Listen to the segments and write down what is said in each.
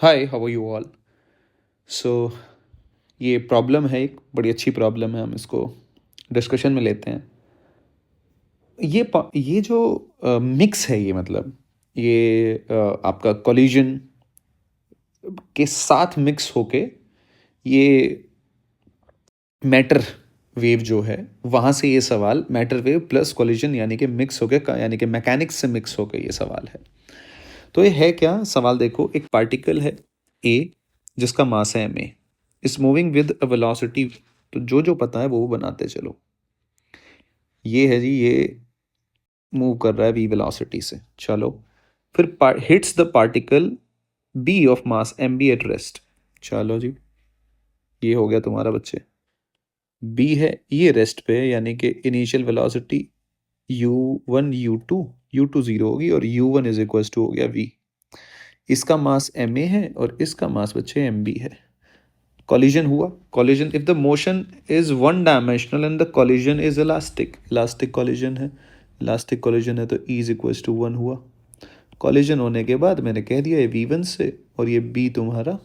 Hi, how are you all? So ये problem है, एक बड़ी अच्छी प्रॉब्लम है, हम इसको डिस्कशन में लेते हैं। ये जो मिक्स है, ये मतलब ये आपका कोलिजन के साथ मिक्स होके ये मैटर वेव जो है, वहाँ से ये सवाल मैटर वेव प्लस कोलिजन यानी कि मिक्स होके, यानी कि मैकेनिक्स से मिक्स होके ये सवाल है। तो ये है क्या सवाल? देखो, एक पार्टिकल है ए जिसका मास है M A, is moving with a velocity. तो जो जो पता है वो बनाते चलो। ये है जी, ये मूव कर रहा है वी वेलोसिटी से। चलो, फिर hits the particle B of mass M B at rest. चलो जी, ये हो गया तुम्हारा बच्चे। बी है ये रेस्ट पे है, यानी कि initial velocity u1 u2 zero होगी और u1 इज इक्वल टू हो गया v। इसका मास एम ए है और इसका मास बच्चे एम बी है। कॉलिजन हुआ। Collision, if the motion is one dimensional and the collision is elastic, elastic collision है, इलास्टिक कॉलिजन है तो E is equal to one हुआ। कॉलिजन होने के बाद मैंने कह दिया ये वी वन से और ये बी तुम्हारा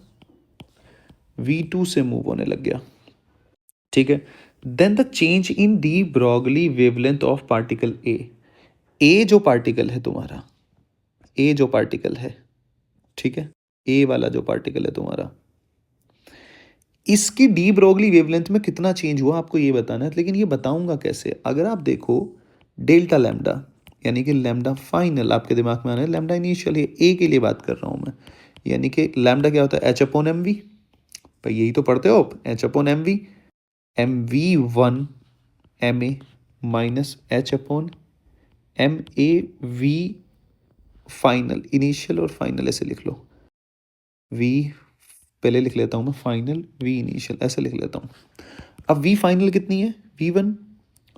वी टू से मूव होने लग गया। ठीक है। Then the change in de Broglie wavelength of particle A जो पार्टिकल है तुम्हारा, ए जो पार्टिकल है, ठीक है, ए वाला जो पार्टिकल है तुम्हारा, इसकी डी ब्रोगली वेवलेंथ में कितना चेंज हुआ आपको ये बताना है। लेकिन ये बताऊंगा कैसे? अगर आप देखो डेल्टा लैम्डा, यानी कि लैम्डा फाइनल आपके दिमाग में आना है, लैम्डा इनिशियल है, ए के लिए बात कर रहा हूँ मैं। यानी कि लैम्डा क्या होता है? H upon M V. भाई यही तो पढ़ते हो आप, H upon M V one M A minus H upon M A V final, initial और फाइनल ऐसे लिख लो। वी पहले लिख लेता हूँ मैं, फाइनल वी इनिशियल ऐसे लिख लेता हूँ। अब वी फाइनल कितनी है? V one.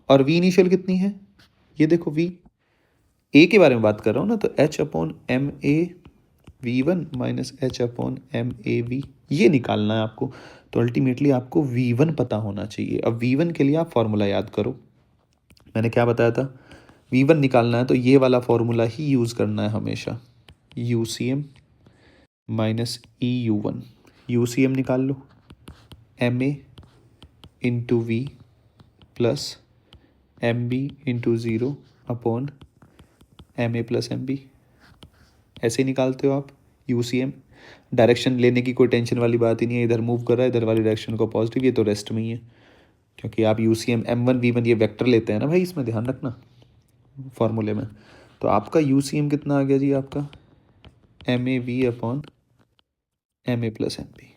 और वी इनिशियल कितनी है? ये देखो, वी ए के बारे में बात कर रहा हूँ ना, तो H upon M A V one minus H upon M A V, ये निकालना है आपको। तो अल्टीमेटली आपको वी वन पता होना चाहिए। अब वी वन के लिए आप फॉर्मूला याद करो, मैंने क्या बताया था? वी वन निकालना है तो ये वाला फॉर्मूला ही यूज़ करना है हमेशा, यू सी M minus E U one. U सी एम निकाल लो, M A into V plus M B into zero upon M A plus M B, ऐसे ही निकालते हो आप यू सी एम। डायरेक्शन लेने की कोई टेंशन वाली बात ही नहीं है, इधर मूव कर रहा है, इधर वाली डायरेक्शन को पॉजिटिव, ये तो रेस्ट में ही है, क्योंकि आप you C M M one V one ये वेक्टर लेते हैं ना भाई, इसमें ध्यान रखना फॉर्मूले में। तो आपका यू सी एम कितना आ गया जी? आपका M A V upon M A plus M B.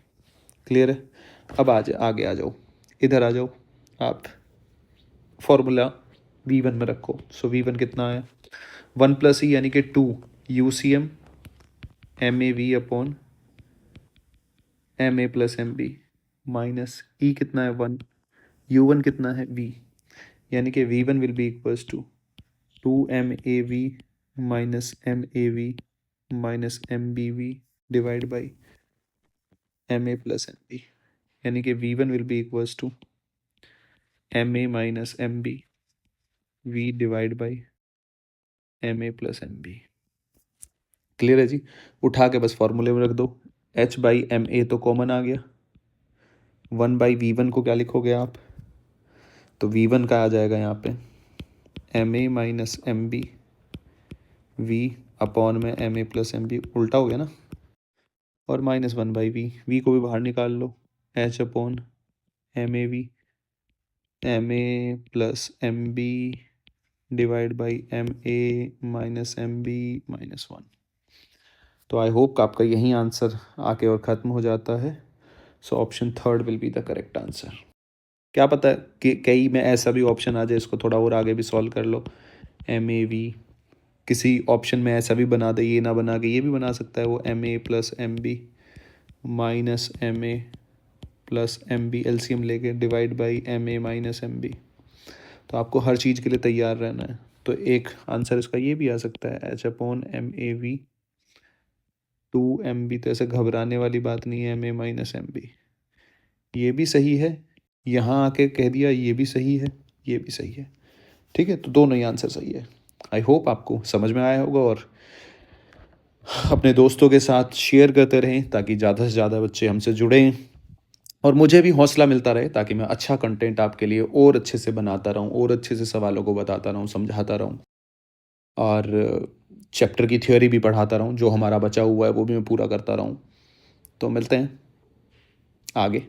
Clear है? अब आगे आ जाओ, इधर आ जाओ आप, फॉर्मूला वी वन में रखो। सो वी वन कितना है? वन प्लस ई यानी कि two U C M M A V upon M A plus M B minus E कितना है? वन। यू वन कितना है? वी। यानी कि V one will be equals to M A V minus M A V minus M B V divide by M A plus M B. यानी कि V one will be equals to M A minus M B V divide by M A plus M B. Clear है जी? उठा के बस फॉर्मूले में रख दो। एच बाई एम ए तो कॉमन आ गया, वन बाई वी वन को क्या लिखोगे आप? तो वी वन का आ जाएगा यहाँ पे M A minus M B V upon में M A plus M B, उल्टा हो गया ना, और माइनस वन बाई वी को भी बाहर निकाल लो, H upon M A plus M B divide by M A minus M B minus one. तो आई होप आपका यही आंसर आके और ख़त्म हो जाता है। So option third will be the correct answer. क्या पता है कि कई में ऐसा भी ऑप्शन आ जाए, इसको थोड़ा और आगे भी सॉल्व कर लो। एम ए वी किसी ऑप्शन में ऐसा भी बना दे, ये ना बना के ये भी बना सकता है वो, M A plus M B minus M A plus M B LCM लेके divide by M A minus M B. तो आपको हर चीज़ के लिए तैयार रहना है। तो एक आंसर इसका ये भी आ सकता है, H upon M A V two M B. तो ऐसे घबराने वाली बात नहीं है, M A minus M B, ये भी सही है। यहाँ आके कह दिया ये भी सही है, ये भी सही है। ठीक है, तो दोनों ही आंसर सही है। आई होप आपको समझ में आया होगा और अपने दोस्तों के साथ शेयर करते रहें ताकि ज़्यादा से ज़्यादा बच्चे हमसे जुड़ें और मुझे भी हौसला मिलता रहे ताकि मैं अच्छा कंटेंट आपके लिए और अच्छे से बनाता रहूँ और अच्छे से सवालों को बताता रहूँ, समझाता रहूँ और चैप्टर की थ्योरी भी पढ़ाता रहूँ, जो हमारा बचा हुआ है वो भी मैं पूरा करता रहूँ। तो मिलते हैं आगे।